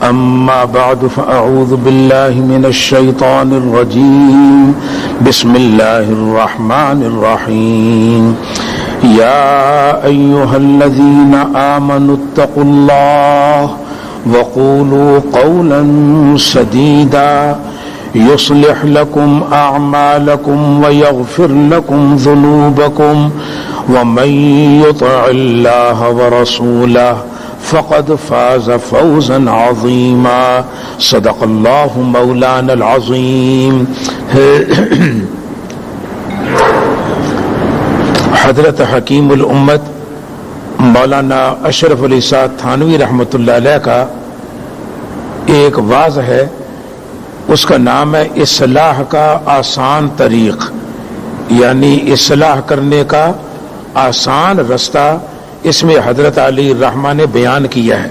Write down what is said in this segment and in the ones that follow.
أما بعد فأعوذ بالله من الشيطان الرجيم بسم الله الرحمن الرحيم يا أيها الذين آمنوا اتقوا الله وقولوا قولا سديدا يصلح لكم أعمالكم ويغفر لكم ذنوبكم ومن يطع الله ورسوله فقد فاز فوزا عظيما صدق الله مولانا العظيم. حضرت حکیم الامت مولانا اشرف علی صاحب تھانوی رحمۃ اللہ علیہ کا ایک واعظ ہے، اس کا نام ہے اصلاح کا آسان طریق، یعنی اصلاح کرنے کا آسان رستہ. اس میں حضرت علی رحمٰ نے بیان کیا ہے.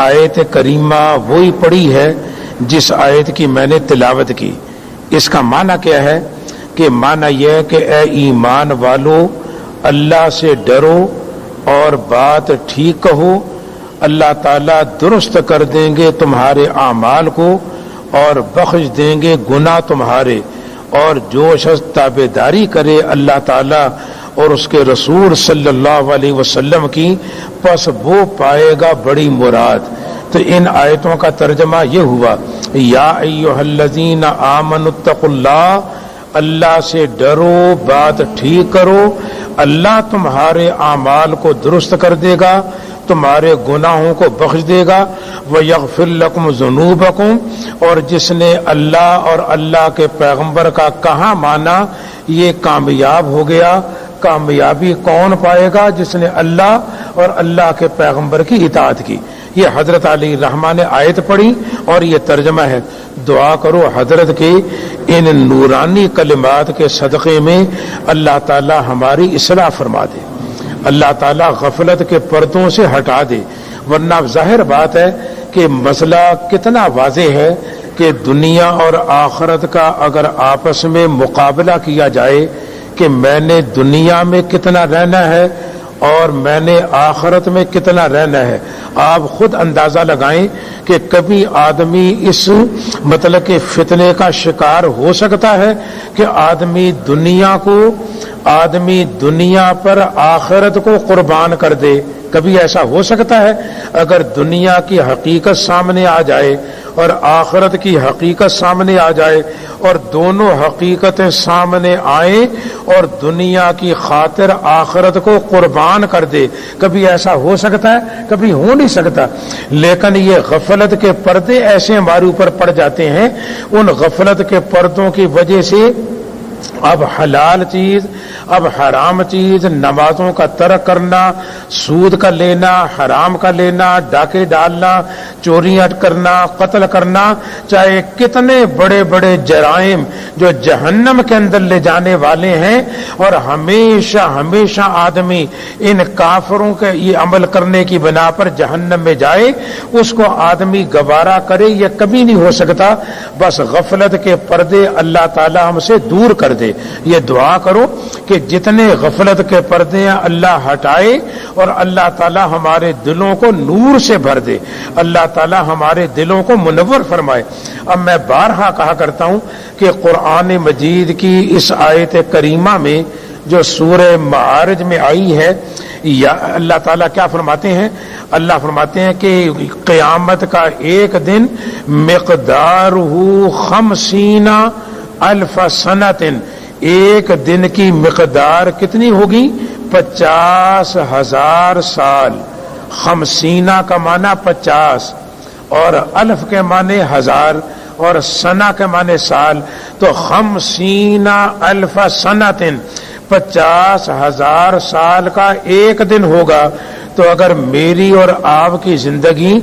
آیت کریمہ وہی پڑھی ہے جس آیت کی میں نے تلاوت کی. اس کا معنی کیا ہے کہ معنی یہ ہے کہ اے ایمان والو، اللہ سے ڈرو اور بات ٹھیک کہو، اللہ تعالیٰ درست کر دیں گے تمہارے اعمال کو اور بخش دیں گے گناہ تمہارے، اور جو شخص تابعداری کرے اللہ تعالیٰ اور اس کے رسول صلی اللہ علیہ وسلم کی، پس وہ پائے گا بڑی مراد. تو ان آیتوں کا ترجمہ یہ ہوا، یا ایھا الذین آمنوا اتقوا اللہ، اللہ سے ڈرو، بات ٹھیک کرو، اللہ تمہارے اعمال کو درست کر دے گا، تمہارے گناہوں کو بخش دے گا. وَيَغْفِرْ لَكُمْ ذُنُوبَكُمْ، اور جس نے اللہ اور اللہ کے پیغمبر کا کہاں مانا یہ کامیاب ہو گیا. کامیابی کون پائے گا؟ جس نے اللہ اور اللہ کے پیغمبر کی اطاعت کی. یہ حضرت علی رحمٰ نے آیت پڑھی اور یہ ترجمہ ہے. دعا کرو حضرت کے ان نورانی کلمات کے صدقے میں اللہ تعالی ہماری اصلاح فرما دے، اللہ تعالیٰ غفلت کے پردوں سے ہٹا دے. ورنہ ظاہر بات ہے کہ مسئلہ کتنا واضح ہے کہ دنیا اور آخرت کا اگر آپس میں مقابلہ کیا جائے کہ میں نے دنیا میں کتنا رہنا ہے اور میں نے آخرت میں کتنا رہنا ہے، آپ خود اندازہ لگائیں کہ کبھی آدمی اس مطلب کہ فتنے کا شکار ہو سکتا ہے کہ آدمی دنیا پر آخرت کو قربان کر دے. کبھی ایسا ہو سکتا ہے؟ اگر دنیا کی حقیقت سامنے آ جائے اور آخرت کی حقیقت سامنے آ جائے اور دونوں حقیقتیں سامنے آئیں اور دنیا کی خاطر آخرت کو قربان کر دے، کبھی ایسا ہو سکتا ہے؟ کبھی ہو نہیں سکتا. لیکن یہ غفلت کے پردے ایسے ہمارے اوپر پڑ جاتے ہیں، ان غفلت کے پردوں کی وجہ سے اب حلال چیز، اب حرام چیز، نمازوں کا ترک کرنا، سود کا لینا، حرام کا لینا، ڈاکے ڈالنا، چوریاں کرنا، قتل کرنا، چاہے کتنے بڑے بڑے جرائم جو جہنم کے اندر لے جانے والے ہیں، اور ہمیشہ ہمیشہ آدمی ان کافروں کے یہ عمل کرنے کی بنا پر جہنم میں جائے، اس کو آدمی گوارا کرے، یہ کبھی نہیں ہو سکتا. بس غفلت کے پردے اللہ تعالی ہم سے دور کر دے. یہ دعا کرو کہ جتنے غفلت کے پردے ہیں اللہ ہٹائے اور اللہ تعالی ہمارے دلوں کو نور سے بھر دے، اللہ تعالی ہمارے دلوں کو منور فرمائے. اب میں بارہا کہا کرتا ہوں کہ قرآن مجید کی اس آیت کریمہ میں جو سورہ معارج میں آئی ہے، یا اللہ تعالیٰ کیا فرماتے ہیں؟ اللہ فرماتے ہیں کہ قیامت کا ایک دن مقدارہ 50,000 سنۃ، ایک دن کی مقدار کتنی ہوگی؟ 50,000 سال. 50 کا معنی 50 اور الف کے معنی 1000 اور سنہ کے معنی سال. تو 50,000 سنۃ، 50,000 سال کا ایک دن ہوگا. تو اگر میری اور آپ کی زندگی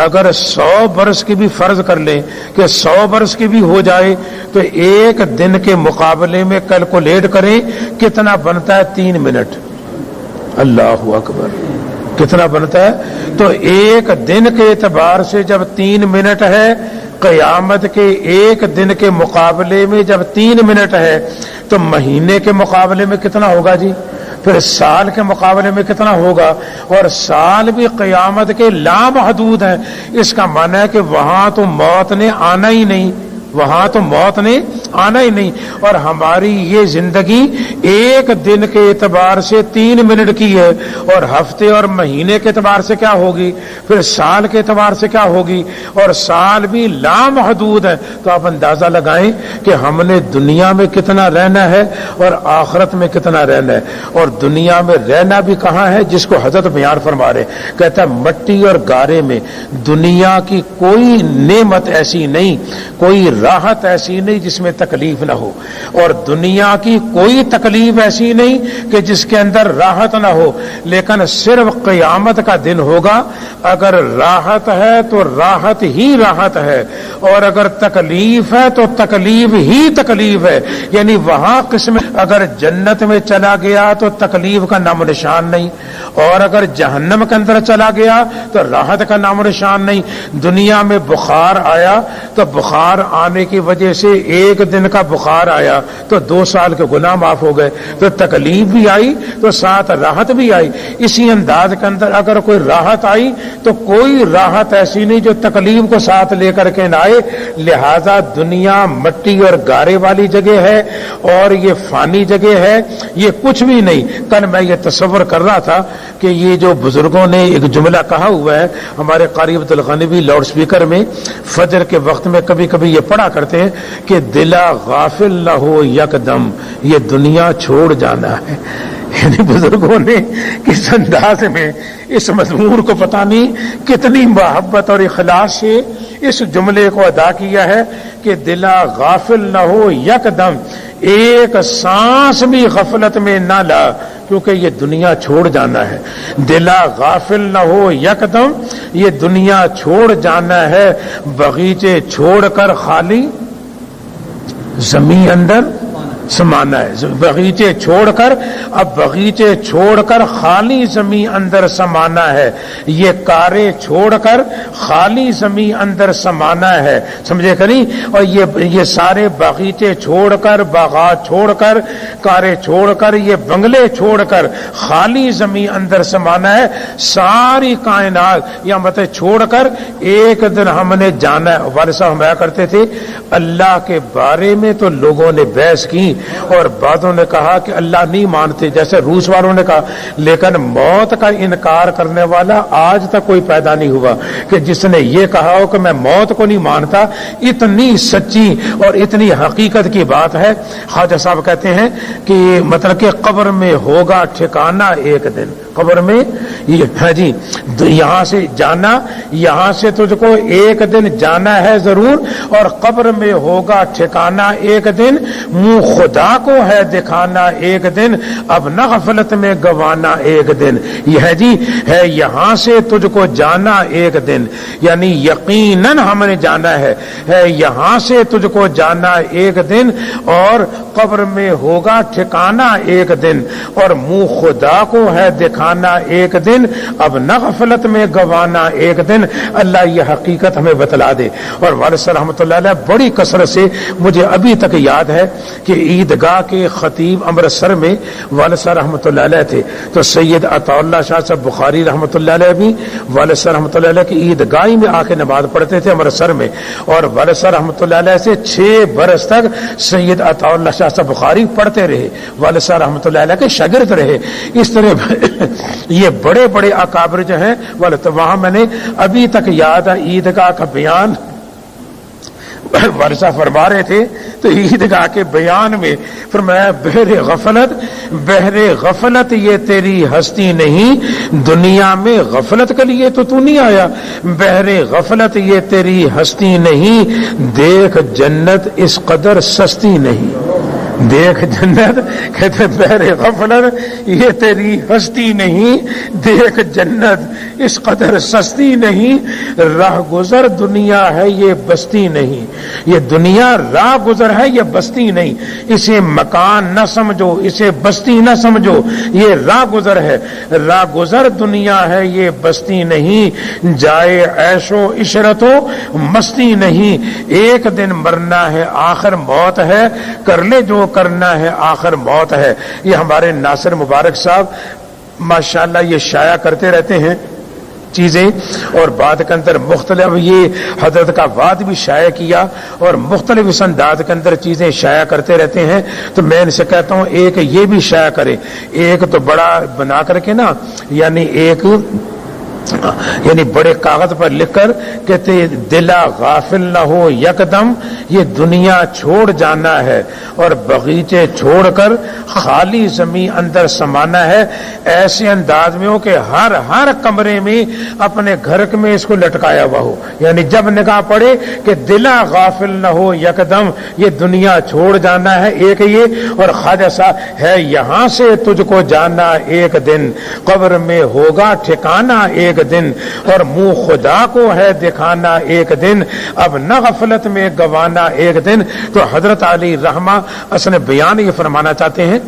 اگر 100 برس کی بھی فرض کر لیں کہ 100 برس کی بھی ہو جائے تو ایک دن کے مقابلے میں کیلکولیٹ کریں کتنا بنتا ہے؟ 3 منٹ. اللہ اکبر، کتنا بنتا ہے؟ تو ایک دن کے اعتبار سے جب 3 منٹ ہے، قیامت کے ایک دن کے مقابلے میں جب 3 منٹ ہے تو مہینے کے مقابلے میں کتنا ہوگا جی؟ پھر سال کے مقابلے میں کتنا ہوگا، اور سال بھی قیامت کے لامحدود ہیں۔ اس کا معنی ہے کہ وہاں تو موت نے آنا ہی نہیں، وہاں تو موت نے آنا ہی نہیں، اور ہماری یہ زندگی ایک دن کے اعتبار سے 3 منٹ کی ہے، اور ہفتے اور مہینے کے اعتبار سے کیا ہوگی، پھر سال کے اعتبار سے کیا ہوگی، اور سال بھی لامحدود ہے۔ تو آپ اندازہ لگائیں کہ ہم نے دنیا میں کتنا رہنا ہے اور آخرت میں کتنا رہنا ہے۔ اور دنیا میں رہنا بھی کہاں ہے، جس کو حضرت بیان فرما رہے، کہتا ہے مٹی اور گارے میں دنیا کی کوئی نعمت ایسی نہیں، کوئی راحت ایسی نہیں جس میں تکلیف نہ ہو، اور دنیا کی کوئی تکلیف ایسی نہیں کہ جس کے اندر راحت نہ ہو، لیکن صرف قیامت کا دن ہوگا، اگر راحت ہے تو راحت ہی راحت ہے، اور اگر تکلیف ہے تو تکلیف ہی تکلیف ہے، یعنی وہاں قسم اگر جنت میں چلا گیا تو تکلیف کا نام و نشان نہیں، اور اگر جہنم کے اندر چلا گیا تو راحت کا نام و نشان نہیں۔ دنیا میں بخار آیا تو بخار آنے کی وجہ سے ایک دن کا بخار آیا تو 2 سال کے گناہ معاف ہو گئے، تو تکلیف بھی آئی تو ساتھ راحت بھی آئی۔ اسی انداز کے اندر اگر کوئی راحت آئی تو کوئی راحت ایسی نہیں جو تکلیف کو ساتھ لے کر کے نہ آئے۔ لہذا دنیا مٹی اور گارے والی جگہ ہے، اور یہ فانی جگہ ہے، یہ کچھ بھی نہیں۔ کل میں یہ تصور کر رہا تھا کہ یہ جو بزرگوں نے ایک جملہ کہا ہوا ہے، ہمارے قاری عبد الغنی بھی لاؤڈ سپیکر میں فجر کے وقت میں کبھی کبھی یہ پڑھا کرتے ہیں کہ دلا غافل نہ ہو یکدم، یہ دنیا چھوڑ جانا ہے۔ یعنی بزرگوں نے کس انداز میں اس مضمون کو پتہ نہیں کتنی محبت اور اخلاص سے اس جملے کو ادا کیا ہے کہ دلا غافل نہ ہو یکدم، ایک سانس بھی غفلت میں نہ لا، کیونکہ یہ دنیا چھوڑ جانا ہے۔ دلا غافل نہ ہو یکدم، یہ دنیا چھوڑ جانا ہے، باغیچے چھوڑ کر خالی زمین اندر سمانا ہے۔ باغیچے چھوڑ کر، اب باغیچے چھوڑ کر خالی زمین اندر سمانا ہے، یہ کاریں چھوڑ کر خالی زمین اندر سمانا ہے، سمجھے کہ نہیں؟ اور یہ سارے باغیچے چھوڑ کر، باغات چھوڑ کر، کاریں چھوڑ کر، یہ بنگلے چھوڑ کر خالی زمین اندر سمانا ہے، ساری کائنات یا مطلب چھوڑ کر ایک دن ہم نے جانا ہے۔ والد صاحب ہمایا کرتے تھے اللہ کے بارے میں تو لوگوں نے بحث کی، اور بعضوں نے کہا کہ اللہ نہیں مانتے، جیسے روس والوں نے کہا، لیکن موت کا انکار کرنے والا آج تک کوئی پیدا نہیں ہوا کہ جس نے یہ کہا ہو کہ میں موت کو نہیں مانتا۔ اتنی سچی اور اتنی حقیقت کی بات ہے۔ خواجہ صاحب کہتے ہیں کہ مطلب کہ قبر میں ہوگا ٹھکانہ ایک دن، قبر میں ہے جی یہاں سے جانا، یہاں سے تجھ کو ایک دن جانا ہے ضرور، اور قبر میں ہوگا ٹھکانہ ایک دن، منہ خدا کو ہے دکھانا ایک دن، اب نہ غفلت میں گوانا ایک دن۔ یہ ہے جی ہے یہاں سے تجھ کو جانا ایک دن، یعنی یقیناً ہم نے جانا ہے یہاں سے تجھ کو جانا ایک دن، اور قبر میں ہوگا ٹھکانہ ایک دن، اور منہ خدا کو ہے دکھانا ایک دن، اب نہ غفلت میں گوانا ایک دن۔ اللہ یہ حقیقت ہمیں بتلا دے۔ اور والد صاحب رحمۃ اللہ علیہ بڑی کثرت سے مجھے ابھی تک یاد ہے کہ عیدگاہ کے خطیب امرتسر میں والد صاحب رحمۃ اللہ علیہ تھے، تو سید عطا اللہ شاہ صاحب بخاری رحمۃ اللہ علیہ بھی والد صاحب رحمۃ اللہ علیہ کی عیدگاہ میں آ کے نماز پڑھتے تھے امرتسر میں، اور والد صاحب رحمۃ اللہ علیہ سے 6 برس تک سید عطا اللہ شاہ صاحب بخاری پڑھتے رہے، والد صاحب رحمۃ اللہ علیہ کے شاگرد رہے۔ اس طرح یہ بڑے بڑے اکابر جو ہیں والد، وہاں میں نے ابھی تک یاد ہے عیدگاہ کا بیان والد صاحب فرما رہے تھے، تو عیدگاہ کے بیان میں فرمایا بہر غفلت یہ تیری ہستی نہیں، دنیا میں غفلت کے لیے تو نہیں آیا، بہر غفلت یہ تیری ہستی نہیں، دیکھ جنت اس قدر سستی نہیں، دیکھ جنت، کہتے بہر غفلت یہ تیری ہستی نہیں، دیکھ جنت اس قدر سستی نہیں، راہ گزر دنیا ہے یہ بستی نہیں، یہ دنیا راہ گزر ہے یہ بستی نہیں، اسے مکان نہ سمجھو، اسے بستی نہ سمجھو، یہ راہ گزر ہے، راہ گزر دنیا ہے یہ بستی نہیں، جائے عیش و عشرت و مستی نہیں، ایک دن مرنا ہے آخر موت ہے، کر لے جو جو کرنا ہے آخر موت ہے. یہ ہمارے ناصر مبارک صاحب ماشاءاللہ یہ شائع کرتے رہتے ہیں چیزیں, اور بعد کے اندر مختلف یہ حضرت کا وعد بھی شائع کیا اور مختلف اس انداز کے اندر چیزیں شائع کرتے رہتے ہیں. تو میں ان سے کہتا ہوں ایک یہ بھی شائع کرے, ایک تو بڑا بنا کر کے نا, یعنی بڑے کاغذ پر لکھ کر کہتے دلا غافل نہ ہو یکدم, یہ دنیا چھوڑ جانا ہے اور بغیچے چھوڑ کر خالی زمین اندر سمانا ہے. ایسے انداز میں ہو کہ ہر کمرے میں اپنے گھر میں اس کو لٹکایا ہوا ہو, یعنی جب نگاہ پڑے کہ دلا غافل نہ ہو یکدم, یہ دنیا چھوڑ جانا ہے. ایک یہ, اور خواجہ صاحب ہے یہاں سے تجھ کو جانا ایک دن, قبر میں ہوگا ٹھکانا ایک دن, اور منہ خدا کو ہے دکھانا ایک دن, اب نہ غفلت میں گوانا ایک دن. تو حضرت علی رحمہ اصل بیان یہ فرمانا چاہتے ہیں,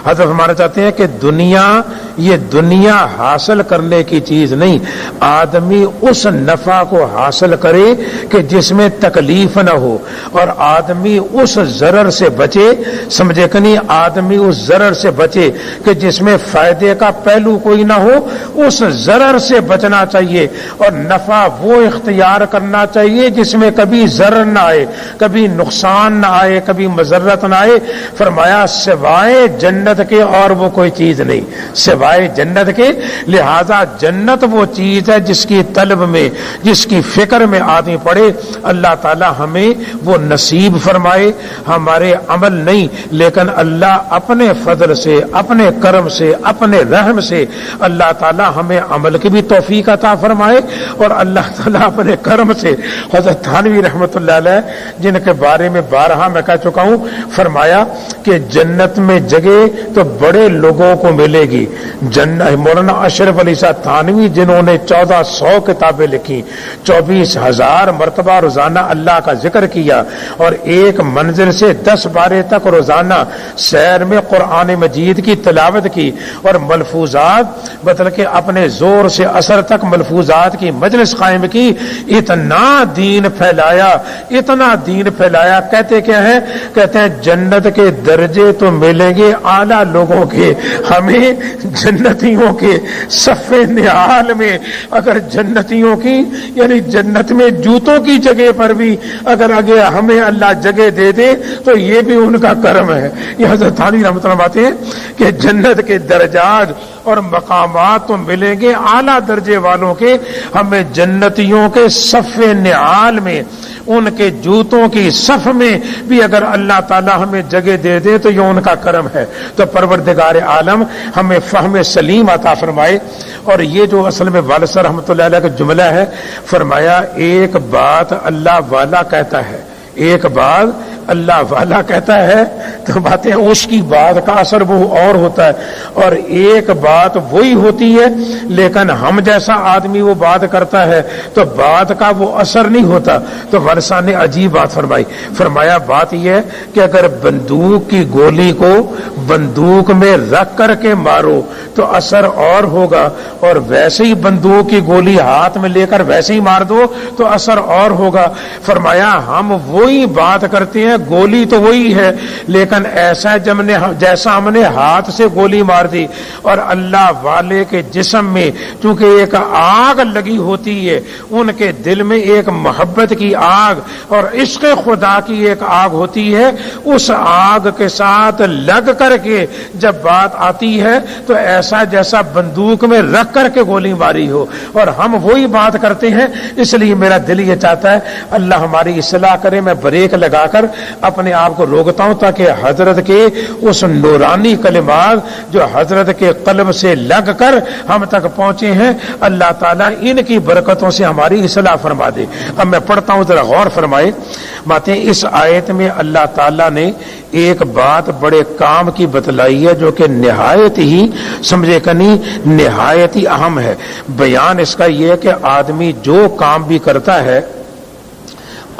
حضرت فرمانا چاہتے ہیں کہ دنیا یہ دنیا حاصل کرنے کی چیز نہیں, آدمی اس نفع کو حاصل کرے کہ جس میں تکلیف نہ ہو, اور آدمی اس ضرر سے بچے, سمجھے کہ نہیں, آدمی اس ضرر سے بچے کہ جس میں فائدے کا پہلو کوئی نہ ہو, اس ضرر سے بچنا چاہیے. اور نفع وہ اختیار کرنا چاہیے جس میں کبھی ضرر نہ آئے, کبھی نقصان نہ آئے, کبھی مضرت نہ آئے. فرمایا سوائے جنت کے اور وہ کوئی چیز نہیں, سوائے جنت کے. لہذا جنت وہ چیز ہے جس کی طلب میں, جس کی فکر میں آدمی پڑے. اللہ تعالی ہمیں وہ نصیب فرمائے, ہمارے عمل نہیں لیکن اللہ اپنے فضل سے, اپنے کرم سے, اپنے رحم سے اللہ تعالی ہمیں عمل کی بھی توفیق عطا فرمائے. اور اللہ تعالیٰ اپنے کرم سے حضرت تھانوی رحمۃ اللہ علیہ جن کے بارے میں بارہا میں کہہ چکا ہوں, فرمایا کہ جنت میں جگہ تو بڑے لوگوں کو ملے گی. مولانا اشرف علی صاحب تھانوی جنہوں نے 1400 کتابیں لکھی, 24,000 مرتبہ روزانہ اللہ کا ذکر کیا, اور ایک منزل سے 10 بارے تک روزانہ سیر میں قرآن مجید کی تلاوت کی, اور ملفوظات مطلب کہ اپنے زور سے اثر تک ملفوظات کی مجلس قائم کی, اتنا دین پھیلایا, اتنا دین پھیلایا. کہتے کیا ہے, کہتے ہیں جنت کے درجے تو ملیں گے اعلیٰ لوگوں کے, ہمیں جنتیوں کے صف نعال میں, اگر جنتیوں کی یعنی جنت میں جوتوں کی جگہ پر بھی اگر آگے ہمیں اللہ جگہ دے دے تو یہ بھی ان کا کرم ہے. یہ حضرت تھانوی رحمۃ اللہ باتیں ہیں کہ جنت کے درجات اور مقامات تو ملیں گے اعلیٰ درجے والوں کے, ہمیں جنتیوں کے صف نعال میں, ان کے جوتوں کی صف میں بھی اگر اللہ تعالی ہمیں جگہ دے دے تو یہ ان کا کرم ہے. تو پروردگار عالم ہمیں فہم سلیم عطا فرمائے. اور یہ جو اصل میں والد صاحب رحمۃ اللہ علیہ کا جملہ ہے, فرمایا ایک بات اللہ والا کہتا ہے, ایک بات اللہ والا کہتا ہے تو باتیں اس کی بات کا اثر وہ اور ہوتا ہے, اور ایک بات وہی ہوتی ہے لیکن ہم جیسا آدمی وہ بات کرتا ہے تو بات کا وہ اثر نہیں ہوتا. تو ورثہ نے عجیب بات فرمائی, فرمایا بات یہ ہے کہ اگر بندوق کی گولی کو بندوق میں رکھ کر کے مارو تو اثر اور ہوگا, اور ویسے ہی بندوق کی گولی ہاتھ میں لے کر ویسے ہی مار دو تو اثر اور ہوگا. فرمایا ہم وہی بات کرتے ہیں, گولی تو وہی ہے لیکن ایسا جیسا ہم نے ہاتھ سے گولی مار دی, اور اللہ والے کے جسم میں چونکہ ایک آگ لگی ہوتی ہے, ان کے دل میں ایک محبت کی آگ اور عشق خدا کی ایک آگ ہوتی ہے, اس آگ کے ساتھ لگ کر کے جب بات آتی ہے تو ایسا جیسا بندوق میں رکھ کر کے گولی ماری ہو, اور ہم وہی بات کرتے ہیں. اس لیے میرا دل یہ چاہتا ہے اللہ ہماری اصلاح کرے. میں بریک لگا کر اپنے آپ کو روکتا ہوں تاکہ حضرت کے اس نورانی کلمات جو حضرت کے قلب سے لگ کر ہم تک پہنچے ہیں, اللہ تعالیٰ ان کی برکتوں سے ہماری اصلاح فرما دے. اب میں پڑھتا ہوں, ذرا غور فرمائے باتیں. اس آیت میں اللہ تعالیٰ نے ایک بات بڑے کام کی بتلائی ہے جو کہ نہایت ہی سمجھے کنی نہایت ہی اہم ہے. بیان اس کا یہ ہے کہ آدمی جو کام بھی کرتا ہے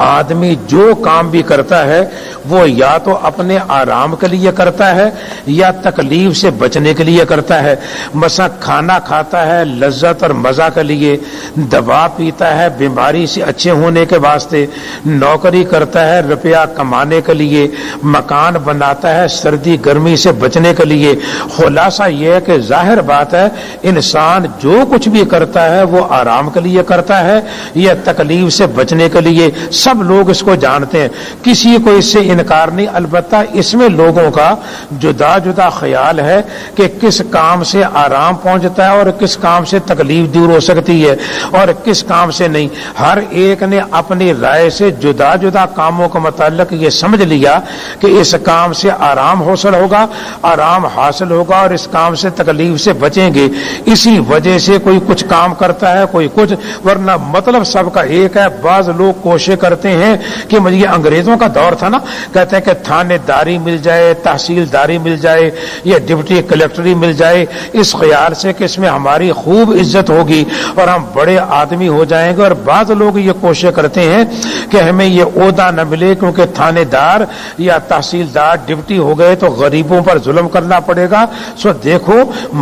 آدمی جو کام بھی کرتا ہے وہ یا تو اپنے آرام کے لیے کرتا ہے یا تکلیف سے بچنے کے لیے کرتا ہے. مثلا کھانا کھاتا ہے لذت اور مزہ کے لیے، دوا پیتا ہے بیماری سے اچھے ہونے کے واسطے، نوکری کرتا ہے روپیہ کمانے کے لیے، مکان بناتا ہے سردی گرمی سے بچنے کے لیے. خلاصہ یہ ہے کہ ظاہر بات ہے انسان جو کچھ بھی کرتا ہے وہ آرام کے لیے کرتا ہے یا تکلیف سے بچنے کے لیے. سب لوگ اس کو جانتے ہیں، کسی کو اس سے انکار نہیں. البتہ اس میں لوگوں کا جدا جدا خیال ہے کہ کس کام سے آرام پہنچتا ہے اور کس کام سے تکلیف دور ہو سکتی ہے اور کس کام سے نہیں. ہر ایک نے اپنی رائے سے جدا جدا کاموں کے متعلق یہ سمجھ لیا کہ اس کام سے آرام حاصل ہوگا، آرام حاصل ہوگا اور اس کام سے تکلیف سے بچیں گے. اسی وجہ سے کوئی کچھ کام کرتا ہے کوئی کچھ، ورنہ مطلب سب کا ایک ہے. بعض لوگ کوشش کرتے ہیں کہ یہ انگریزوں کا دور تھا نا، کہتے ہیں کہ تھانے داری مل جائے، تحصیلداری مل جائے یا ڈپٹی کلیکٹری مل جائے، اس خیال سے کہ اس میں ہماری خوب عزت ہوگی اور ہم بڑے آدمی ہو جائیں گے. اور بعض لوگ یہ کوشش کرتے ہیں کہ ہمیں یہ عہدہ نہ ملے کیونکہ تھانے دار یا تحصیلدار ڈپٹی ہو گئے تو غریبوں پر ظلم کرنا پڑے گا. سو دیکھو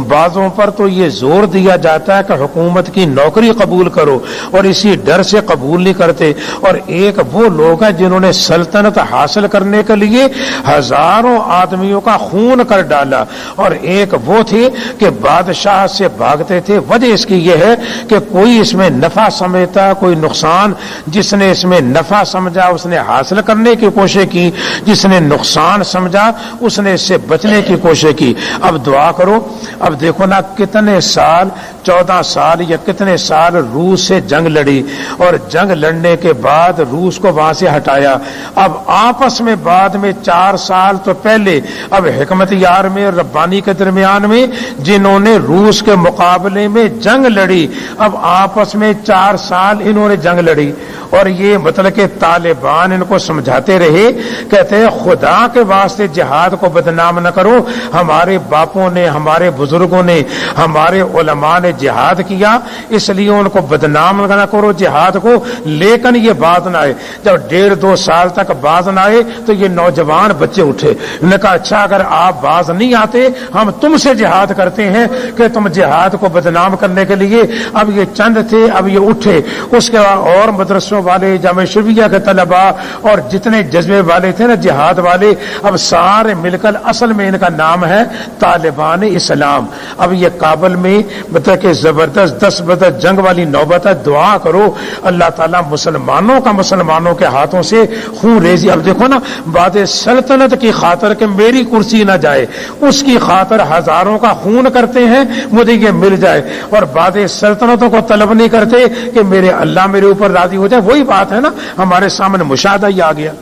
بعضوں پر تو یہ زور دیا جاتا ہے کہ حکومت کی نوکری قبول کرو اور اسی ڈر سے قبول نہیں کرتے. اور ایک وہ لوگ ہیں جنہوں نے سلطنت حاصل کرنے کے لیے ہزاروں آدمیوں کا خون کر ڈالا، اور ایک وہ تھے کہ بادشاہ سے بھاگتے تھے. وجہ اس کی یہ ہے کہ کوئی اس میں نفع سمجھتا کوئی نقصان. جس نے اس میں نفع سمجھا اس نے حاصل کرنے کی کوشش کی، جس نے نقصان سمجھا اس نے اس سے بچنے کی کوشش کی. اب دعا کرو، اب دیکھو نا کتنے سال 14 سال یا کتنے سال روس سے جنگ لڑی اور جنگ لڑنے کے بعد روس کو وہاں سے ہٹایا. اب آپس میں بعد میں 4 سال تو پہلے اب حکمت یار میں اور ربانی کے درمیان میں جنہوں نے روس کے مقابلے میں جنگ لڑی، اب آپس میں 4 سال انہوں نے جنگ لڑی. اور یہ مطلب کہ طالبان ان کو سمجھاتے رہے، کہتے ہیں خدا کے واسطے جہاد کو بدنام نہ کرو. ہمارے باپوں نے، ہمارے بزرگوں نے، ہمارے علماء نے جہاد کیا، اس لیے ان کو بدنام نہ کرو جہاد کو. لیکن یہ بات نہ آئے، جب 1.5-2 سال تک باز نہ آئے تو یہ نوجوان بچے اٹھے. انہوں نے کہا اچھا اگر آپ باز نہیں آتے ہم تم سے جہاد کرتے ہیں کہ تم جہاد کو بدنام کرنے کے لیے. اب یہ چند تھے، اب یہ اٹھے. اس کے بعد اور مدرسوں والے، جامعہ شرعیہ کے طلباء اور جتنے جذبے والے تھے نا جہاد والے، اب سارے مل کر، اصل میں ان کا نام ہے طالبان اسلام. اب یہ کابل میں مطلب کہ زبردست 10 بدر جنگ والی نوبت ہے. دعا کرو اللہ تعالیٰ مسلمانوں کا مسلمانوں کے ہاتھوں سے خون ریزی. اب دیکھو نا بعد سلطنت کی خاطر کہ میری کرسی نہ جائے اس کی خاطر ہزاروں کا خون کرتے ہیں مجھے یہ مل جائے، اور بعد سلطنتوں کو طلب نہیں کرتے کہ میرے اللہ میرے اوپر راضی ہو جائے. وہی بات ہے نا ہمارے سامنے مشاہدہ ہی آ گیا.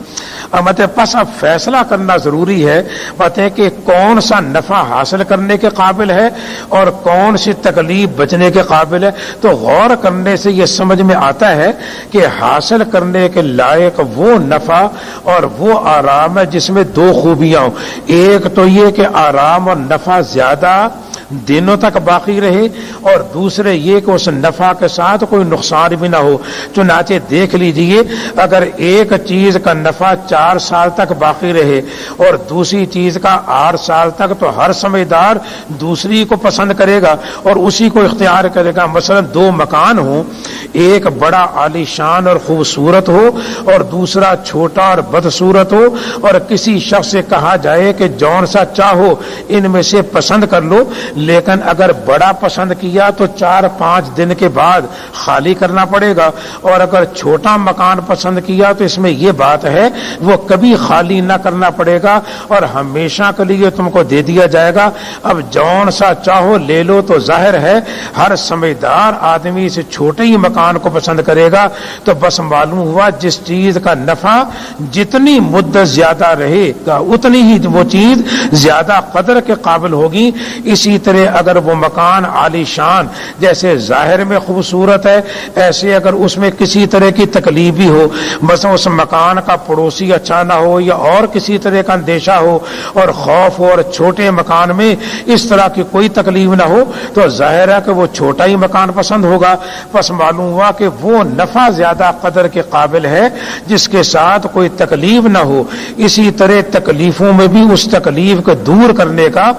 پس اب فیصلہ کرنا ضروری ہے بات ہے کہ کون سا نفع حاصل کرنے کے قابل ہے اور کون سی تکلیف بچنے کے قابل ہے. تو غور کرنے سے یہ سمجھ میں آتا ہے کہ حاصل کرنے کے لائق وہ نفع اور وہ آرام ہے جس میں 2 خوبیاں ہوں. ایک تو یہ کہ آرام اور نفع زیادہ دنوں تک باقی رہے، اور دوسرے یہ کہ اس نفع کے ساتھ کوئی نقصان بھی نہ ہو. چنانچہ دیکھ لیجئے اگر ایک چیز کا نفع 4 سال تک باقی رہے اور دوسری چیز کا 8 سال تک، تو ہر سمجھدار دوسری کو پسند کرے گا اور اسی کو اختیار کرے گا. مثلا 2 مکان ہوں، ایک بڑا عالی شان اور خوبصورت ہو اور دوسرا چھوٹا اور بدصورت ہو، اور کسی شخص سے کہا جائے کہ جون سا چاہو ان میں سے پسند کر لو، لیکن اگر بڑا پسند کیا تو 4-5 دن کے بعد خالی کرنا پڑے گا، اور اگر چھوٹا مکان پسند کیا تو اس میں یہ بات ہے وہ کبھی خالی نہ کرنا پڑے گا اور ہمیشہ کے لیے تم کو دے دیا جائے گا. اب جون سا چاہو لے لو. تو ظاہر ہے ہر سمجھدار آدمی سے چھوٹے ہی مکان کو پسند کرے گا. تو بس معلوم ہوا جس چیز کا نفع جتنی مدت زیادہ رہے گا اتنی ہی وہ چیز زیادہ قدر کے قابل ہوگی. اسی طرح اگر وہ مکان عالی شان جیسے ظاہر میں خوبصورت ہے، ایسے اگر اس میں کسی طرح کی تکلیف بھی ہو، مثلا اس مکان کا پڑوسی اچھا نہ ہو یا اور کسی طرح کا اندیشہ ہو اور خوف ہو، اور چھوٹے مکان میں اس طرح کی کوئی تکلیف نہ ہو، تو ظاہر ہے کہ وہ چھوٹا ہی مکان پسند ہوگا۔ پس معلوم ہوا کہ وہ نفع زیادہ قدر کے قابل ہے جس کے ساتھ کوئی تکلیف نہ ہو۔ اسی طرح تکلیفوں میں بھی اس تکلیف کو دور کرنے کا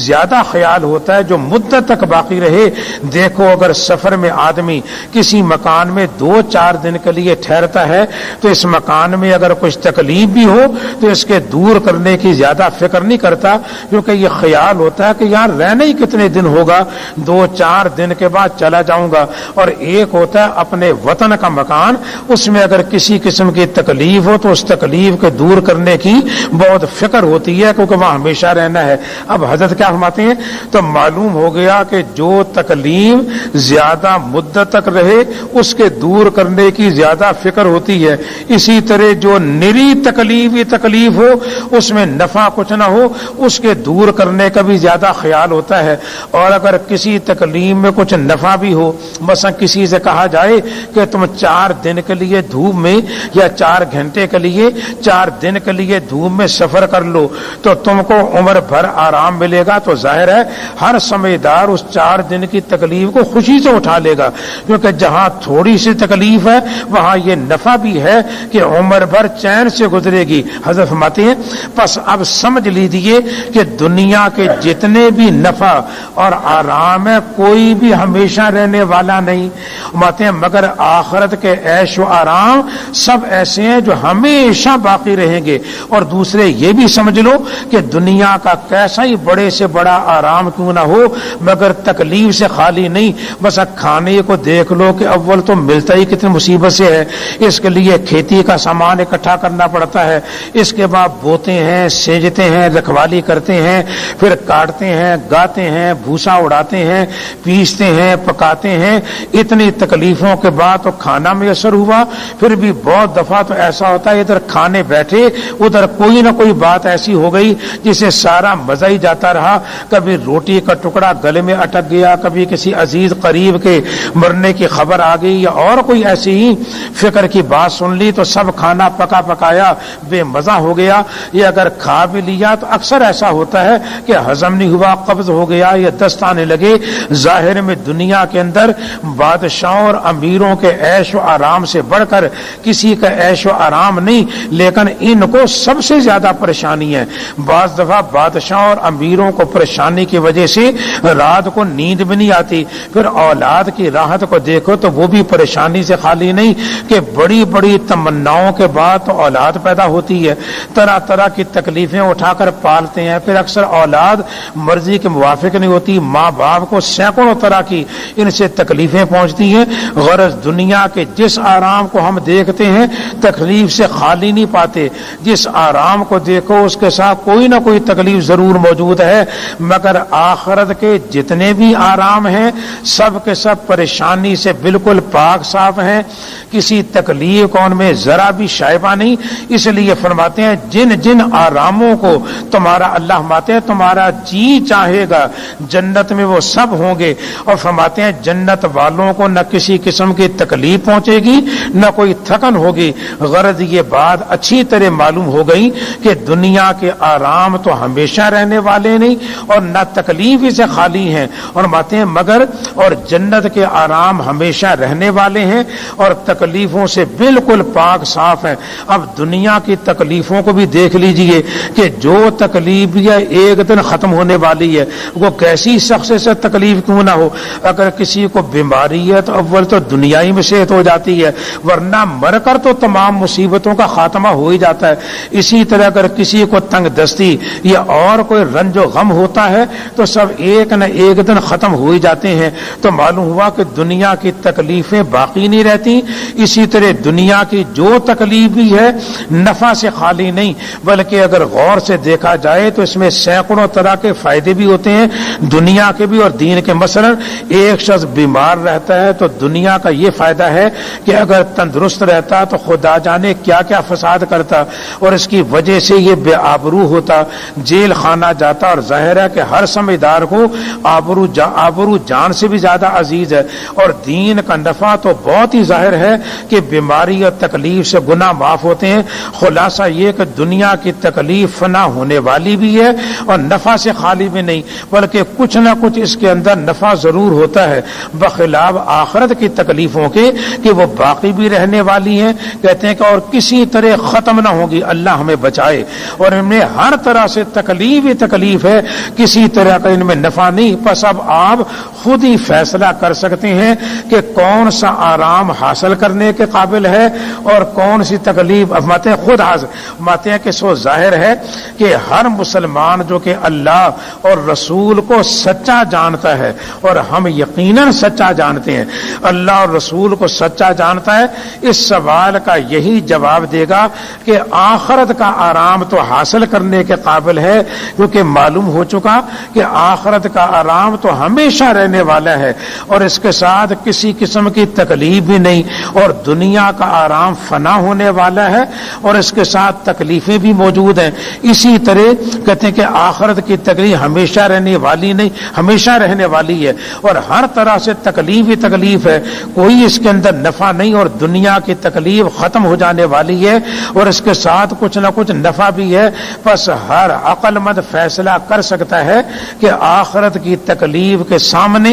زیادہ خیال ہوتا ہے جو مدت تک باقی رہے۔ دیکھو اگر سفر میں آدمی کسی مکان میں 2-4 دن کے لیے ٹھہرتا ہے تو اس مکان میں اگر کچھ تکلیف بھی ہو تو اس کے دور کرنے کی زیادہ فکر نہیں کرتا، کیونکہ یہ خیال ہوتا ہے کہ یار رہنا ہی کتنے دن ہوگا، 2-4 دن کے بعد چلا جاؤں گا۔ اور ایک ہوتا ہے اپنے وطن کا مکان، اس میں اگر کسی قسم کی تکلیف ہو تو اس تکلیف کے دور کرنے کی بہت فکر ہوتی ہے، کیونکہ وہاں ہمیشہ رہنا ہے۔ اب حضرت کیا فرماتے ہیں؟ تو معلوم ہو گیا کہ جو تکلیف زیادہ مدت تک رہے اس کے دور کرنے کی زیادہ فکر ہوتی ہے۔ اسی طرح جو نری تکلیف ہو اس میں نفع کچھ نہ ہو اس کے دور کرنے کا بھی زیادہ خیال ہوتا ہے۔ اور اگر کسی تکلیف میں کچھ نفع بھی ہو، مثلا کسی سے کہا جائے کہ تم 4 دن کے لیے دھوپ میں یا 4 گھنٹے کے لیے 4 دن کے لیے دھوپ میں سفر کر لو تو تم کو عمر بھر آرام ملے گا، تو ظاہر ہے ہر سمجھدار اس 4 دن کی تکلیف کو خوشی سے اٹھا لے گا، کیونکہ جہاں تھوڑی سی تکلیف ہے وہاں یہ نفع بھی ہے کہ عمر بھر چین سے گزرے گی۔ حضرت فرماتے ہیں پس اب سمجھ لیجیے کہ دنیا کے جتنے بھی نفع اور آرام ہے کوئی بھی ہمیشہ رہنے والا نہیں، فرماتے ہیں مگر آخرت کے عیش و آرام سب ایسے ہیں جو ہمیشہ باقی رہیں گے۔ اور دوسرے یہ بھی سمجھ لو کہ دنیا کا کیسا ہی بڑے سے بڑا آرام کیوں نہ ہو مگر تکلیف سے خالی نہیں۔ بس کھانے کو دیکھ لو کہ اول تو ملتا ہی کتنی مصیبت سے ہے، اس کے لیے کھیتی کا سامان اکٹھا کرنا پڑتا ہے، اس کے بعد بوتے ہیں، سینجتے ہیں، رکھوالی کرتے ہیں، پھر کاٹتے ہیں، گاتے ہیں، بھوسا اڑاتے ہیں، پیستے ہیں، پکاتے ہیں۔ اتنی تکلیفوں کے بعد تو کھانا میسر ہوا۔ پھر بھی بہت دفعہ تو ایسا ہوتا ہے ادھر کھانے بیٹھے ادھر کوئی نہ کوئی بات ایسی ہو گئی جسے سارا مزہ ہی جاتا رہا، کبھی روٹی کا ٹکڑا گلے میں اٹک گیا، کبھی کسی عزیز قریب کے مرنے کی خبر آ گئی یا اور کوئی ایسی ہی فکر کی بات سن لی تو سب کھانا پکایا بے مزہ ہو گیا۔ یہ اگر کھا بھی لیا تو اکثر ایسا ہوتا ہے کہ ہضم نہیں ہوا، قبض ہو گیا یا دست آنے لگے۔ ظاہر میں دنیا کے اندر بادشاہوں اور امیروں کے عیش و آرام سے بڑھ کر کسی کا عیش و آرام نہیں، لیکن ان کو سب سے زیادہ پریشانی ہے۔ بعض دفعہ بادشاہوں اور امیروں کو پریشانی کی وجہ سے رات کو نیند بھی نہیں آتی۔ پھر اولاد کی راحت کو دیکھو تو وہ بھی پریشانی سے خالی نہیں کہ بڑی بڑی تمناؤں کے بعد تو اولاد پیدا ہوتی ہے، طرح طرح کی تکلیفیں اٹھا کر پالتے ہیں، پھر اکثر اولاد مرضی کے موافق نہیں ہوتی، ماں باپ کو سینکڑوں طرح کی ان سے تکلیفیں پہنچتی ہیں۔ غرض دنیا کے جس آرام کو ہم دیکھتے ہیں تکلیف سے خالی نہیں پاتے، جس آرام کو دیکھو اس کے ساتھ کوئی نہ کوئی تکلیف ضرور موجود ہے، مگر آخرت کے جتنے بھی آرام ہیں سب کے سب پریشانی سے بالکل پاک صاف ہیں، کسی تکلیف کو ان میں ذرا بھی شائبہ نہیں۔ اس لیے فرماتے ہیں جن جن آراموں کو تمہارا اللہ فرماتے ہیں تمہارا جی چاہے گا جنت میں وہ سب ہوں گے، اور فرماتے ہیں جنت والوں کو نہ کسی قسم کی تکلیف پہنچے گی نہ کوئی تھکن ہوگی۔ غرض یہ بات اچھی طرح معلوم ہو گئی کہ دنیا کے آرام تو ہمیشہ رہنے والے نہیں اور نہ تکلیف سے خالی ہیں، اور فرماتے ہیں مگر اور جنت کے آرام ہمیشہ رہنے والے ہیں اور تکلیفوں سے بالکل پاک صاف ہیں۔ اب دنیا کی تکلیفوں کو بھی دیکھ لیجئے کہ جو تکلیف بھی ہے ایک دن ختم ہونے والی ہے، وہ کیسی شخص سے تکلیف کیوں نہ ہو۔ اگر کسی کو بیماری ہے تو اول تو دنیائی میں صحت ہو جاتی ہے، ورنہ مر کر تو تمام مصیبتوں کا خاتمہ ہو ہی جاتا ہے۔ اسی طرح اگر کسی کو تنگ دستی یا اور کوئی رنج و غم ہوتا ہے تو سب ایک نہ ایک دن ختم ہو ہی جاتے ہیں۔ تو معلوم ہوا کہ دنیا کی تکلیفیں باقی نہیں رہتی۔ اسی طرح دنیا کی جو تکلیف بھی ہے نفع سے خالی نہیں، بلکہ اگر غور سے دیکھا جائے تو اس میں سینکڑوں طرح کے فائدے بھی ہوتے ہیں دنیا کے بھی اور دین کے۔ مثلا ایک شخص بیمار رہتا ہے تو دنیا کا یہ فائدہ ہے کہ اگر تندرست رہتا تو خدا جانے کیا کیا فساد کرتا اور اس کی وجہ سے یہ بے آبرو ہوتا، جیل خانہ جاتا، اور ظاہر ہے کہ ہر سمجھدار دار کو آبرو جان سے بھی زیادہ عزیز ہے، اور دین کا نفع تو بہت ہی ظاہر ہے کہ بیماری اور تکلیف سے گناہ معاف ہوتے ہیں۔ خلاصہ یہ کہ دنیا کی تکلیف فنا ہونے والی بھی ہے اور نفع سے خالی بھی نہیں، بلکہ کچھ نہ کچھ اس کے اندر نفع ضرور ہوتا ہے، بخلاف آخرت کی تکلیفوں کے کہ وہ باقی بھی رہنے والی ہیں۔ کہتے ہیں کہ اور کسی طرح ختم نہ ہوگی، اللہ ہمیں بچائے، اور ان میں ہر طرح سے تکلیف ہی تکلیف ہے، کسی طرح کا ان میں نفع نہیں۔ پس اب آپ خود ہی فیصلہ کر سکتے ہیں کہ کون سا آرام حاصل کرنے کے قابل ہے اور کون سی تکلیف ماتے خود حاصل ماتے ہیں کہ سو ظاہر ہے کہ ہر مسلمان جو کہ اللہ اور رسول کو سچا جانتا ہے، اور ہم یقیناً سچا جانتے ہیں، اللہ اور رسول کو سچا جانتا ہے، اس سوال کا یہی جواب دے گا کہ آخرت کا آرام تو حاصل کرنے کے قابل ہے، کیونکہ معلوم ہو چکا کہ آخرت کا آرام تو ہمیشہ رہنے والا ہے اور اس کے ساتھ کسی قسم کی تکلیف بھی نہیں، اور دنیا کا آرام فنا ہونے والا ہے اور اس کے ساتھ تکلیفیں بھی موجود ہیں۔ اسی طرح کہتے ہیں کہ آخرت کی تکلیف ہمیشہ رہنے والی نہیں، ہمیشہ رہنے والی ہے، اور ہر طرح سے تکلیف ہی تکلیف ہے، کوئی اس کے اندر نفع نہیں، اور دنیا کی تکلیف ختم ہو جانے والی ہے اور اس کے ساتھ کچھ نہ کچھ نفع بھی ہے۔ پس ہر عقل مند فیصلہ کر سکتا ہے کہ آخرت کی تکلیف کے سامنے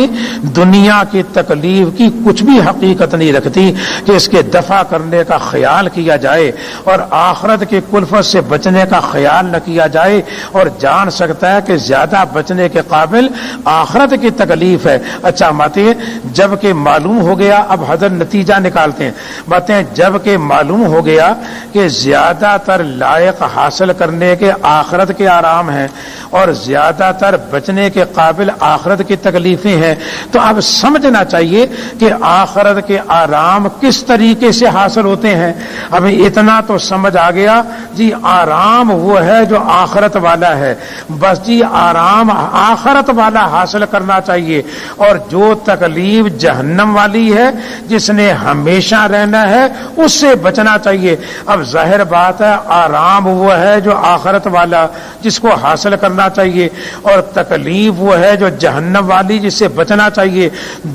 دنیا کی تکلیف کی کچھ بھی حقیقت نہیں رکھتی، کہ اس کے دفع کرنے کا خیال کیا جائے اور آخرت کی کلفت سے بچنے کا خیال نہ کیا جائے، اور جان سکتا ہے کہ زیادہ بچنے کے قابل آخرت کی تکلیف ہے۔ اچھا باتیں جب کہ معلوم ہو گیا، اب حضرت نتیجہ نکالتے ہیں، باتیں جب کہ معلوم ہو گیا کہ زیادہ تر لائق حاصل کرنے کے آخرت کے آرام ہیں اور زیادہ تر بچنے کے قابل آخرت کی تکلیفیں ہیں، تو اب سمجھنا چاہیے کہ آخرت کے آرام کس طریقے سے حاصل ہوتے ہیں۔ اب اتنا تو سمجھ آ گیا جی، آرام وہ ہے جو آخرت والا ہے، بس جی آرام آخرت والا حاصل کرنا چاہیے، اور جو تکلیف جہنم والی ہے جس نے ہمیشہ رہنا ہے اس سے بچنا چاہیے۔ اب ظاہر بات ہے آرام وہ ہے جو آخرت والا جس کو حاصل کرنا چاہیے، اور تکلیف وہ ہے جو جہنم والی جس سے بچنا چاہیے۔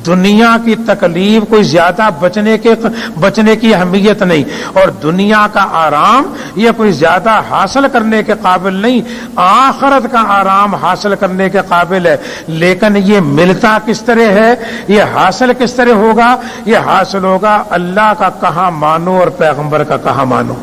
دنیا کی تکلیف کوئی زیادہ بچنے کی اہمیت نہیں، اور دنیا کا آرام یہ کوئی زیادہ حاصل کرنے کے قابل نہیں، آخرت کا آرام حاصل کرنے کے قابل ہے۔ لیکن یہ ملتا کس طرح ہے، یہ حاصل کس طرح ہوگا؟ یہ حاصل ہوگا اللہ کا کہاں مانو اور پیغمبر کا کہاں مانو۔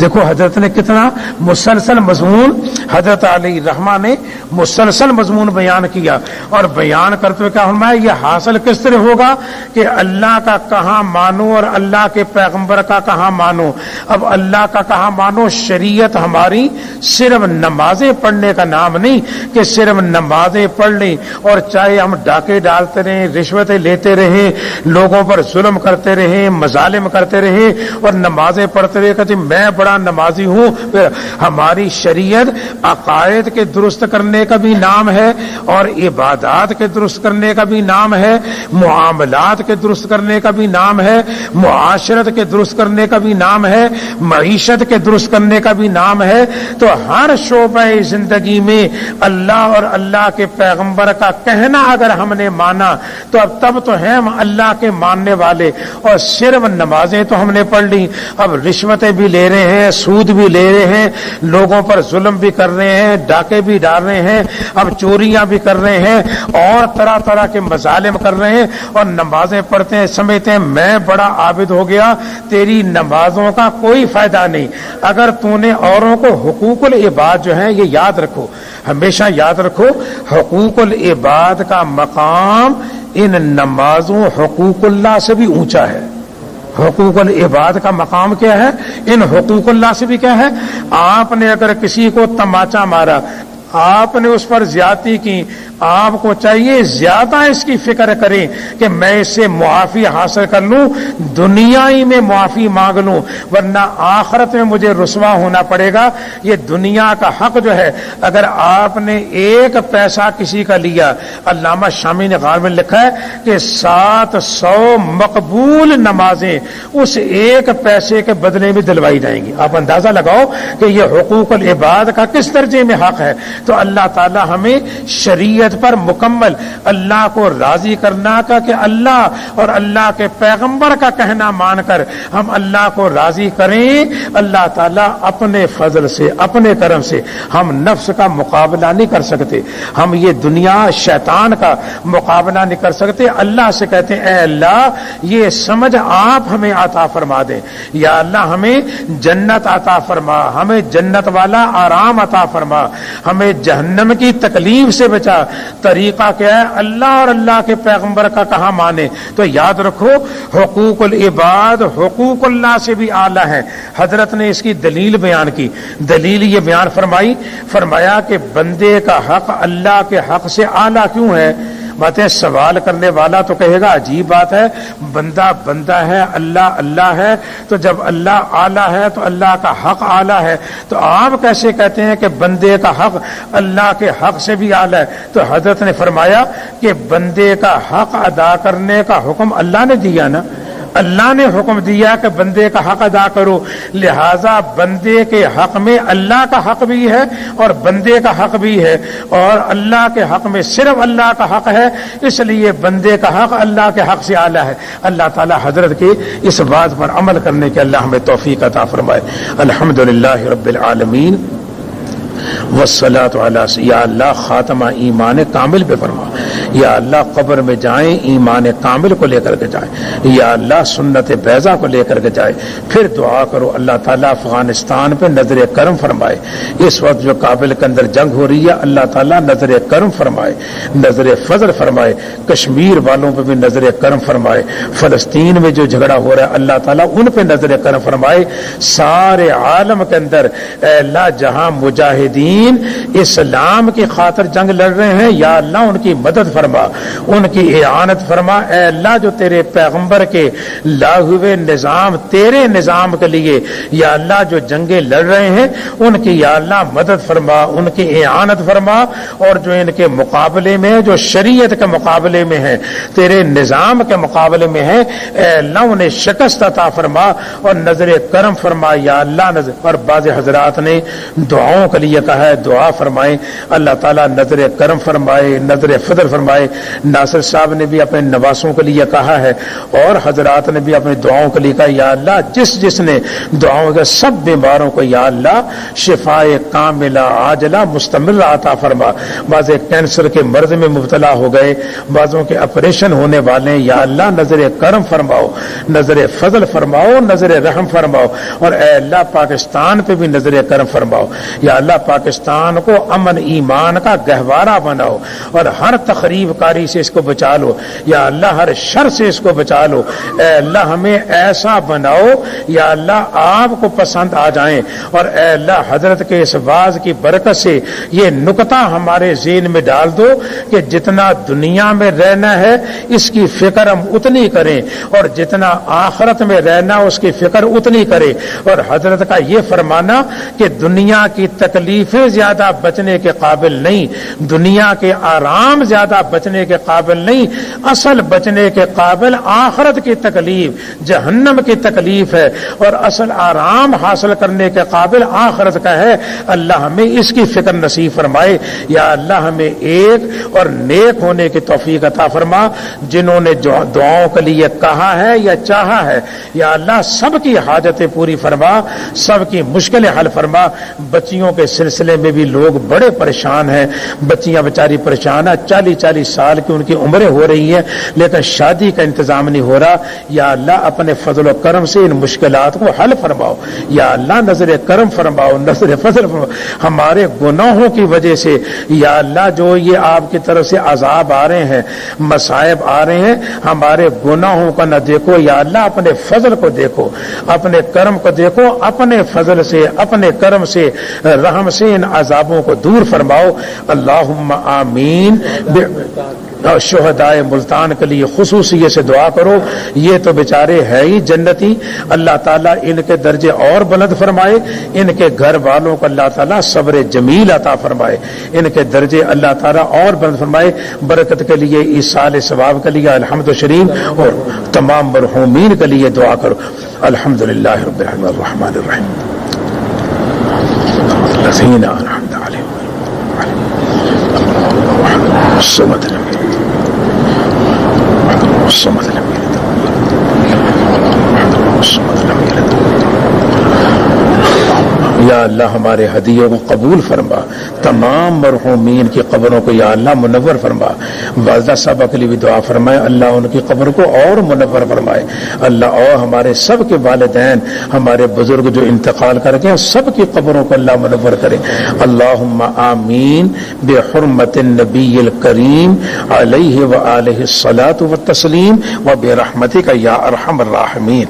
دیکھو حضرت نے کتنا مسلسل مضمون، حضرت علی رحمہ نے مسلسل مضمون بیان کیا، اور بیان کرتے ہوئے کیا فرمایا، یہ حاصل کس طرح ہوگا کہ اللہ کا کہاں مانو اور اللہ کے پیغمبر کا کہاں مانو۔ اب اللہ کا کہاں مانو، شریعت ہماری صرف نمازیں پڑھنے کا نام نہیں کہ صرف نمازیں پڑھ لیں اور چاہے ہم ڈاکے ڈالتے رہیں، رشوتیں لیتے رہیں، لوگوں پر ظلم کرتے رہیں، مظالم کرتے رہیں اور نمازیں پڑھتے رہے کہ میں بڑا نمازی ہوں۔ پھر ہماری شریعت عقائد کے درست کرنے کا بھی نام ہے اور عبادات کے درست کرنے کا بھی نام ہے، معاملات کے درست کرنے کا بھی نام ہے، معاشرت کے درست کرنے کا بھی نام ہے، معیشت کے درست کرنے کا بھی نام ہے۔ تو ہر شعبہ زندگی میں اللہ اور اللہ کے پیغمبر کا کہنا اگر ہم نے مانا تو اب تب تو ہیں ہم اللہ کے ماننے والے۔ اور صرف نمازیں تو ہم نے پڑھ لی، اب رشوتیں بھی لے رہے ہیں، سود بھی لے رہے ہیں، لوگوں پر ظلم بھی کر رہے ہیں، ڈاکے بھی ڈال رہے ہیں، اب چوریاں بھی کر رہے ہیں اور طرح طرح کے مظالم کر رہے ہیں، اور نمازیں پڑھتے ہیں، سمجھتے ہیں میں بڑا عابد ہو گیا۔ تیری نمازوں کا کوئی فائدہ نہیں اگر تو نے اوروں کو حقوق العباد جو ہیں، یہ یاد رکھو، ہمیشہ یاد رکھو، حقوق العباد کا مقام ان نمازوں حقوق اللہ سے بھی اونچا ہے۔ حقوق العباد کا مقام کیا ہے؟ ان حقوق اللہ سے بھی کیا ہے؟ آپ نے اگر کسی کو تماچا مارا، آپ نے اس پر زیادتی کی، آپ کو چاہیے زیادہ اس کی فکر کریں کہ میں اس سے معافی حاصل کر لوں، دنیا ہی میں معافی مانگ لوں، ورنہ آخرت میں مجھے رسوا ہونا پڑے گا۔ یہ دنیا کا حق جو ہے، اگر آپ نے 1 پیسہ کسی کا لیا، علامہ شامی نے غار میں لکھا ہے کہ 700 مقبول نمازیں اس 1 پیسے کے بدلے میں دلوائی جائیں گی۔ آپ اندازہ لگاؤ کہ یہ حقوق العباد کا کس درجے میں حق ہے۔ تو اللہ تعالی ہمیں شریعت پر مکمل اللہ کو راضی کرنا کا کہ اللہ اور اللہ کے پیغمبر کا کہنا مان کر ہم اللہ کو راضی کریں۔ اللہ تعالیٰ اپنے فضل سے، اپنے کرم سے، ہم نفس کا مقابلہ نہیں کر سکتے، ہم یہ دنیا شیطان کا مقابلہ نہیں کر سکتے۔ اللہ سے کہتے ہیں اے اللہ یہ سمجھ آپ ہمیں عطا فرما دیں، یا اللہ ہمیں جنت عطا فرما، ہمیں جنت والا آرام عطا فرما، ہمیں جہنم کی تکلیف سے بچا۔ طریقہ کیا ہے؟ اللہ اور اللہ کے پیغمبر کا کہاں مانے؟ تو یاد رکھو حقوق العباد حقوق اللہ سے بھی اعلیٰ ہے۔ حضرت نے اس کی دلیل بیان کی، دلیل یہ بیان فرمایا کہ بندے کا حق اللہ کے حق سے اعلیٰ کیوں ہے؟ باتیں سوال کرنے والا تو کہے گا عجیب بات ہے، بندہ بندہ ہے، اللہ اللہ ہے، تو جب اللہ اعلیٰ ہے تو اللہ کا حق اعلیٰ ہے، تو آپ کیسے کہتے ہیں کہ بندے کا حق اللہ کے حق سے بھی اعلیٰ ہے؟ تو حضرت نے فرمایا کہ بندے کا حق ادا کرنے کا حکم اللہ نے دیا نا، اللہ نے حکم دیا کہ بندے کا حق ادا کرو، لہذا بندے کے حق میں اللہ کا حق بھی ہے اور بندے کا حق بھی ہے، اور اللہ کے حق میں صرف اللہ کا حق ہے، اس لیے بندے کا حق اللہ کے حق سے اعلیٰ ہے۔ اللہ تعالی حضرت کے اس بات پر عمل کرنے کے اللہ ہمیں توفیق عطا فرمائے۔ الحمدللہ رب العالمین والصلاۃ علی، یا اللہ خاتمہ ایمان کامل پہ فرما، یا اللہ قبر میں جائیں ایمان کامل کو لے کر کے جائیں، یا اللہ سنت بیضا کو لے کر کے جائیں۔ پھر دعا کرو اللہ تعالیٰ افغانستان پہ نظر کرم فرمائے، اس وقت جو کابل کے اندر جنگ ہو رہی ہے اللہ تعالیٰ نظر کرم فرمائے، نظر فضل فرمائے، کشمیر والوں پہ بھی نظر کرم فرمائے، فلسطین میں جو جھگڑا ہو رہا ہے اللہ تعالیٰ ان پہ نظر کرم فرمائے، سارے عالم کے اندر اے اللہ جہاں مجاہدین اسلام کی خاطر جنگ لڑ رہے ہیں یا اللہ ان کی مدد فرما، ان کی اعانت فرما، اے اللہ جو تیرے پیغمبر کے لائے ہوئے نظام تیرے نظام کے لیے یا اللہ جو جنگیں لڑ رہے ہیں ان کی یا اللہ مدد فرما، ان کی اعانت فرما، اور جو ان کے مقابلے میں جو شریعت کے مقابلے میں ہیں تیرے نظام کے مقابلے میں ہیں اے اللہ انہیں شکست عطا فرما اور نظر کرم فرما یا اللہ نظر۔ اور بعض حضرات نے دعاؤں کے لیے کہا ہے دعا فرمائیں، اللہ تعالیٰ نظر کرم فرمائے، نظر فضل فرمائے۔ ناصر صاحب نے بھی اپنے نواسوں کے لیے کہا ہے اور حضرات نے بھی اپنی دعاؤں کے لیے کہا یا اللہ جس نے دعاؤں کے سب بیماروں کو یا اللہ شفائے کاملہ عاجلہ مستمر عطا فرما۔ بعض کینسر کے مرض میں مبتلا ہو گئے، بعضوں کے آپریشن ہونے والے ہیں یا اللہ نظر کرم فرماؤ، نظر فضل فرماؤ، نظر رحم فرماؤ، اور اے اللہ پاکستان پہ بھی نظر کرم فرماؤ یا اللہ پاکستان کو امن ایمان کا گہوارہ بناؤ اور ہر تخریب کاری سے اس کو بچا لو یا اللہ، ہر شر سے اس کو بچا لو اے اللہ، ہمیں ایسا بناؤ یا اللہ آپ کو پسند آ جائیں، اور اے اللہ حضرت کے اس واعظ کی برکت سے یہ نقطہ ہمارے ذہن میں ڈال دو کہ جتنا دنیا میں رہنا ہے اس کی فکر ہم اتنی کریں اور جتنا آخرت میں رہنا اس کی فکر اتنی کرے، اور حضرت کا یہ فرمانا کہ دنیا کی تکلیفیں زیادہ بچنے کے قابل نہیں، دنیا کے آرام زیادہ بچنے کے قابل نہیں، اصل بچنے کے قابل آخرت کی تکلیف جہنم کی تکلیف ہے، اور اصل آرام حاصل کرنے کے قابل آخرت کا ہے۔ اللہ ہمیں اس کی فکر نصیب فرمائے یا اللہ ہمیں ایک اور نیک ہونے کی توفیق عطا فرما، جنہوں نے دعاؤں کے لیے کہا ہے یا چاہا ہے یا اللہ سب کی حاجتیں پوری فرما، سب کی مشکلیں حل فرما۔ بچیوں کے سلسلے میں بھی لوگ بڑے پریشان ہیں، بچیاں بیچاری پریشان ہیں، 40-40 سال کی ان کی عمریں ہو رہی ہیں لیکن شادی کا انتظام نہیں ہو رہا، یا اللہ اپنے فضل و کرم سے ان مشکلات کو حل فرماؤ یا اللہ، نظر کرم فرماؤ، نظر فضل فرماؤ۔ ہمارے گناہوں کی وجہ سے یا اللہ جو یہ آپ کی طرف سے عذاب آ رہے ہیں، مصائب آ رہے ہیں، ہمارے گناہوں کا نہ دیکھو یا اللہ، اپنے فضل کو دیکھو، اپنے کرم کو دیکھو، اپنے فضل سے اپنے کرم سے رحم سے ان عذابوں کو دور فرماؤ. اللہم آمین. شہدائے ملتان کے لیے خصوصیت سے دعا کرو. یہ تو بیچارے ہے ہی جنتی، اللہ تعالیٰ ان کے درجے اور بلند فرمائے. ان کے گھر والوں کو اللہ تعالیٰ صبر جمیل عطا فرمائے. ان کے درجے اللہ تعالیٰ اور بلند فرمائے. برکت کے لیے ایصال ثواب کے لیے الحمد شریف اور تمام مرحومین کے لیے دعا کرو. الحمدللہ رب العالمین الرحمن الرحیم الذین انعمت علیہم الصمد الصمد لم يلد الصمد لم يلد. یا اللہ ہمارے ہدیوں کو قبول فرما. تمام مرحومین کی قبروں کو یا اللہ منور فرما. والدہ صاحبہ کے لیے بھی دعا فرمائے، اللہ ان کی قبر کو اور منور فرمائے. اللہ اور ہمارے سب کے والدین، ہمارے بزرگ جو انتقال کر گئے سب کی قبروں کو اللہ منور کرے. اللہم آمین بحرمت النبی الکریم علیہ وآلہ الصلاۃ والتسلیم وبرحمتک یا ارحم الراحمین.